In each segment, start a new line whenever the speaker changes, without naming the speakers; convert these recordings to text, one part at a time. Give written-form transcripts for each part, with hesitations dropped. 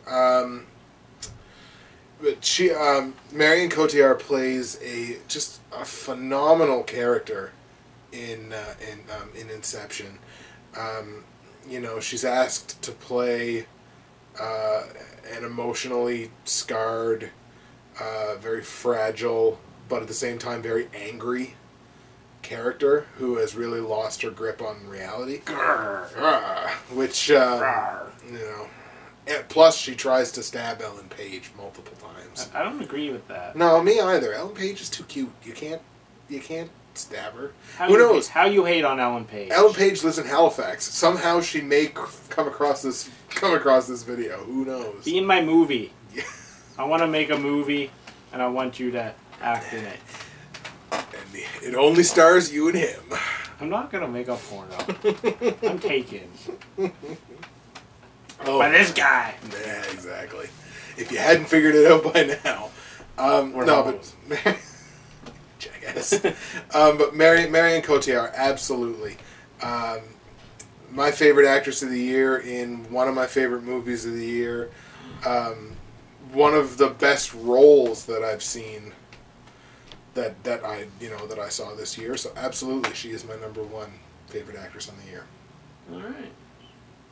But she, Marion Cotillard plays just a phenomenal character in Inception. You know, she's asked to play an emotionally scarred, very fragile, but at the same time very angry character who has really lost her grip on reality. Which, you know, and plus she tries to stab Ellen Page multiple times.
I don't agree with that.
No, me either. Ellen Page is too cute. You can't stab her.
Who knows? How you hate on Ellen Page?
Ellen Page lives in Halifax. Somehow she may come across this video. Who knows?
Be in my movie.
Yeah.
I want to make a movie, and I want you to act in it.
And it only stars you and him.
I'm not gonna make a porno. I'm taken.
Oh,
by this guy.
Yeah, exactly. If you hadn't figured it out by now. But jackass. But Marion Cotillard, absolutely. My favorite actress of the year in one of my favorite movies of the year. One of the best roles that I've seen that I saw this year. So absolutely, she is my #1 favorite actress on the year.
All right.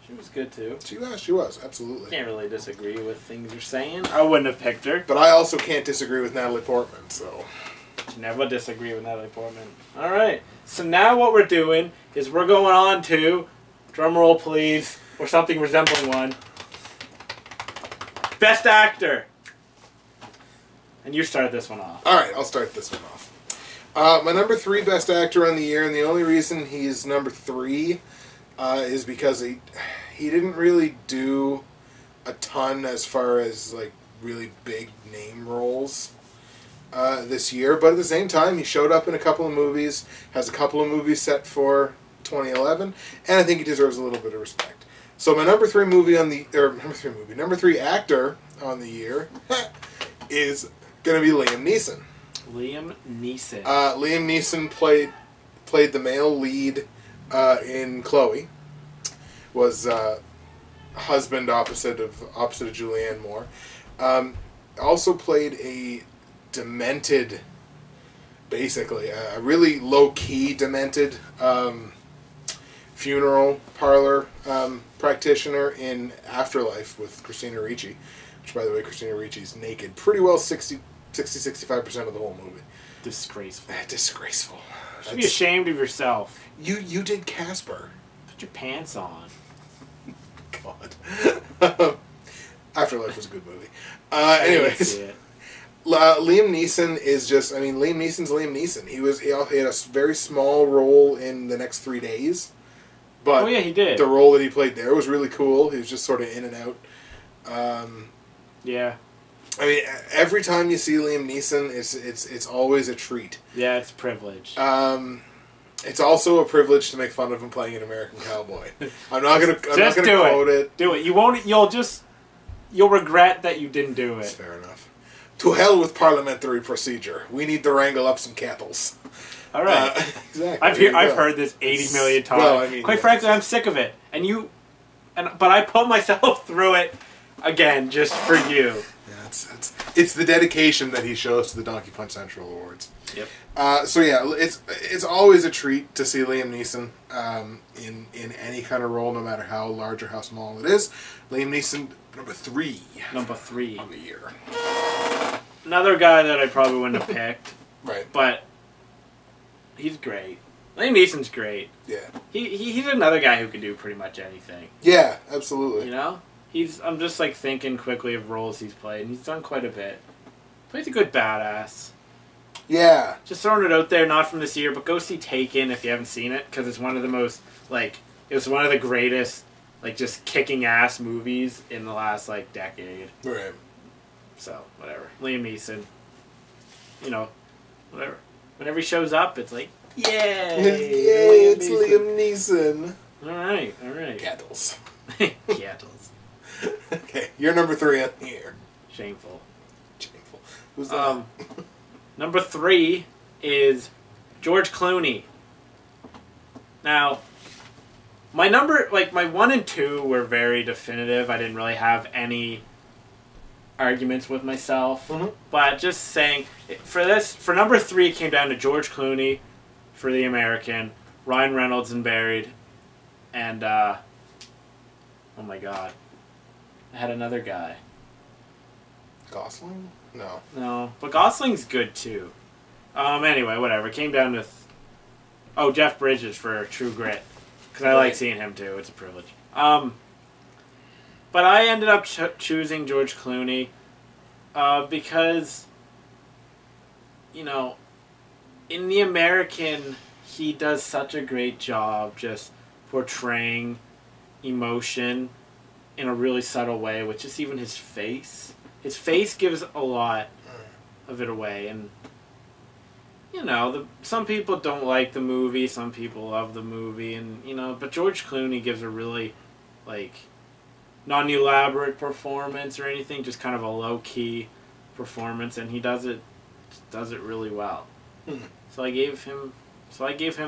She was good too.
She was, absolutely.
Can't really disagree with things you're saying. I wouldn't have picked her.
But I also can't disagree with Natalie Portman, so...
Never disagree with Natalie Portman. Alright, so now what we're doing is we're going on to, drumroll please, or something resembling one, Best Actor! And you start this one off.
Alright, I'll start this one off. My #3 Best Actor on the year, and the only reason he's #3 is because he didn't really do a ton as far as like really big name roles this year, but at the same time he showed up in a couple of movies, has a couple of movies set for 2011, and I think he deserves a little bit of respect. So my #3 #3 actor on the year is gonna be Liam Neeson.
Liam Neeson.
Liam Neeson played the male lead in Chloe, was husband opposite of Julianne Moore. Also played a demented, basically a really low key demented funeral parlor practitioner in Afterlife with Christina Ricci, which by the way Christina Ricci's naked pretty well 60-65% of the whole movie.
Disgraceful.
Disgraceful.
You should be ashamed of yourself.
You did Casper.
Put your pants on.
God. Afterlife was a good movie. Anyways, Liam Neeson is just, Liam Neeson's Liam Neeson. He had a very small role in The Next 3 Days. But
oh yeah, he did.
The role that he played there was really cool. He was just sort of in and out.
Yeah.
Every time you see Liam Neeson, it's always a treat.
Yeah, it's a privilege.
It's also a privilege to make fun of him playing an American cowboy. I'm not gonna quote it.
Do it. You won't. You'll regret that you didn't do it.
That's fair enough. To hell with parliamentary procedure. We need to wrangle up some kettles.
All right.
Exactly.
I've heard this 80 million times. Well, quite frankly, I'm sick of it. But I put myself through it again just for you.
Yeah, it's the dedication that he shows to the Donkey Punch Central Awards.
Yep.
So yeah, it's always a treat to see Liam Neeson in any kind of role, no matter how large or how small it is. Liam Neeson, #3.
#3
on the year.
Another guy that I probably wouldn't have picked.
Right.
But he's great. Liam Neeson's great.
Yeah.
He's another guy who can do pretty much anything.
Yeah, absolutely.
You know? I'm just like thinking quickly of roles he's played, and he's done quite a bit. Plays a good badass.
Yeah.
Just throwing it out there, not from this year, but go see Taken if you haven't seen it, because it's one of the most, it was one of the greatest, just kicking ass movies in the last, decade.
Right.
So, whatever. Liam Neeson. Whatever. Whenever he shows up, it's like, yay!
Yay, it's Liam Neeson.
Alright.
Cattles.
Cattles.
Okay, you're #3 on the year.
Shameful.
Who's that?
#3 is George Clooney. Now, my 1 and 2 were very definitive. I didn't really have any arguments with myself.
Mhm.
But just saying, for number 3, it came down to George Clooney for The American, Ryan Reynolds in Buried, and, oh my god. I had another guy.
Gosling? No.
No, but Gosling's good too. Anyway, whatever. It came down to... Jeff Bridges for True Grit. Because I like seeing him too. It's a privilege. But I ended up choosing George Clooney because, in The American, he does such a great job just portraying emotion in a really subtle way, with just even his face. His face gives a lot of it away, and some people don't like the movie, some people love the movie, and but George Clooney gives a really non-elaborate performance or anything, just kind of a low-key performance, and he does it really well. So I gave him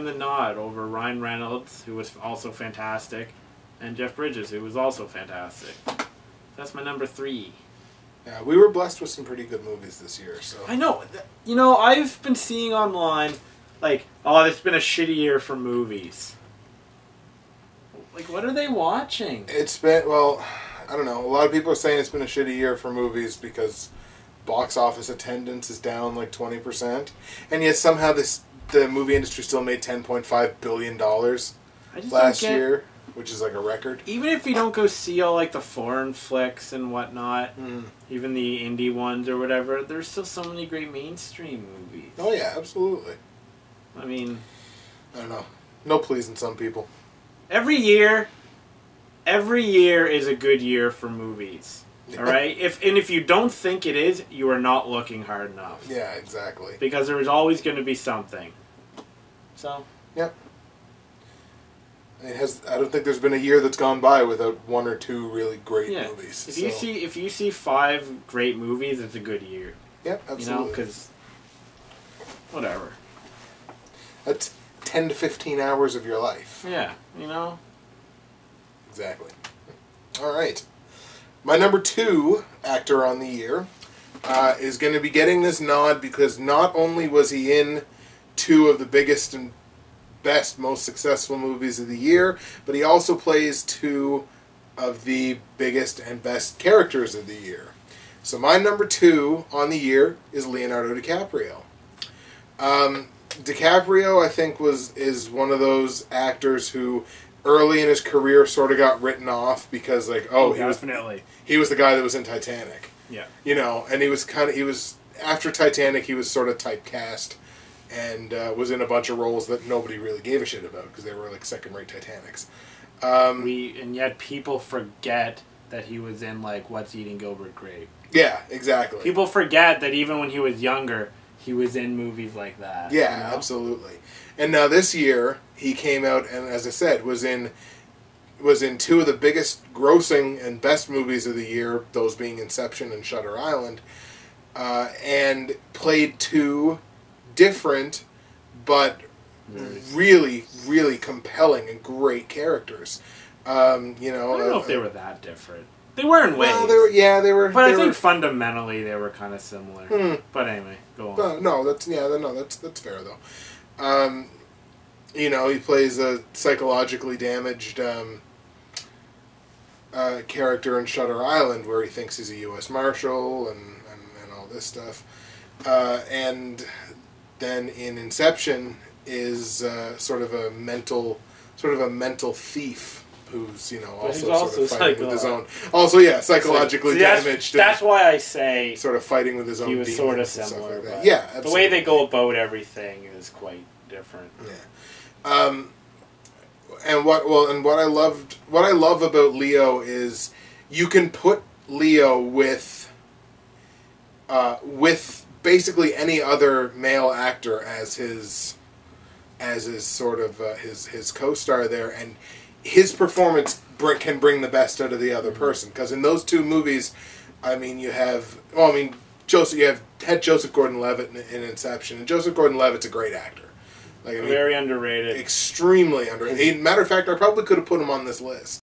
the nod over Ryan Reynolds, who was also fantastic, and Jeff Bridges, who was also fantastic. That's my number 3.
Yeah, we were blessed with some pretty good movies this year. So
I know. I've been seeing online, it's been a shitty year for movies. What are they watching?
It's been, I don't know. A lot of people are saying it's been a shitty year for movies because box office attendance is down 20%. And yet somehow the movie industry still made $10.5 billion last year, which is a record.
Even if you don't go see all the foreign flicks and whatnot, even the indie ones or whatever, there's still so many great mainstream movies.
Oh yeah, absolutely.
I mean,
I don't know. No pleasing some people.
Every year is a good year for movies. All right? If you don't think it is, you are not looking hard enough.
Yeah, exactly.
Because there is always going to be something. So.
Yep. I don't think there's been a year that's gone by without 1 or 2 really great movies.
If you see 5 great movies, it's a good year.
Yep, absolutely.
Because whatever.
That's 10 to 15 hours of your life.
Yeah,
Exactly. All right. My number 2 actor on the year is going to be getting this nod because not only was he in 2 of the biggest and best, most successful movies of the year, but he also plays 2 of the biggest and best characters of the year. So my number 2 on the year is Leonardo DiCaprio. DiCaprio, I think, is one of those actors who early in his career sort of got written off because he was the guy that was in Titanic.
Yeah.
And he was after Titanic, he was sort of typecast and was in a bunch of roles that nobody really gave a shit about because they were second-rate Titanics.
And yet people forget that he was in What's Eating Gilbert Grape.
Yeah, exactly.
People forget that even when he was younger, he was in movies like that.
Yeah, absolutely. And now this year he came out and, as I said, was in 2 of the biggest grossing and best movies of the year, those being Inception and Shutter Island, and played 2 different but really, really compelling and great characters. I don't
know if they were that different. They were in ways.
Well, they were.
But I think fundamentally they were kind of similar. But anyway, go on.
No, that's fair though. He plays a psychologically damaged character in Shutter Island, where he thinks he's a U.S. Marshal and all this stuff, and then in Inception is sort of a mental thief who's also sort of fighting with his own. Also, psychologically damaged.
That's why I say
sort of fighting with his own.
He was
demons
sort of
and stuff
similar.
Like that. Yeah, absolutely.
The way they go about everything is quite different.
Yeah. And what I love about Leo is you can put Leo with basically any other male actor as his sort of his co-star there, and his performance can bring the best out of the other person. Because in those 2 movies, you had Joseph Gordon-Levitt in Inception, and Joseph Gordon-Levitt's a great actor.
Very underrated.
Extremely underrated. Matter of fact, I probably could have put him on this list.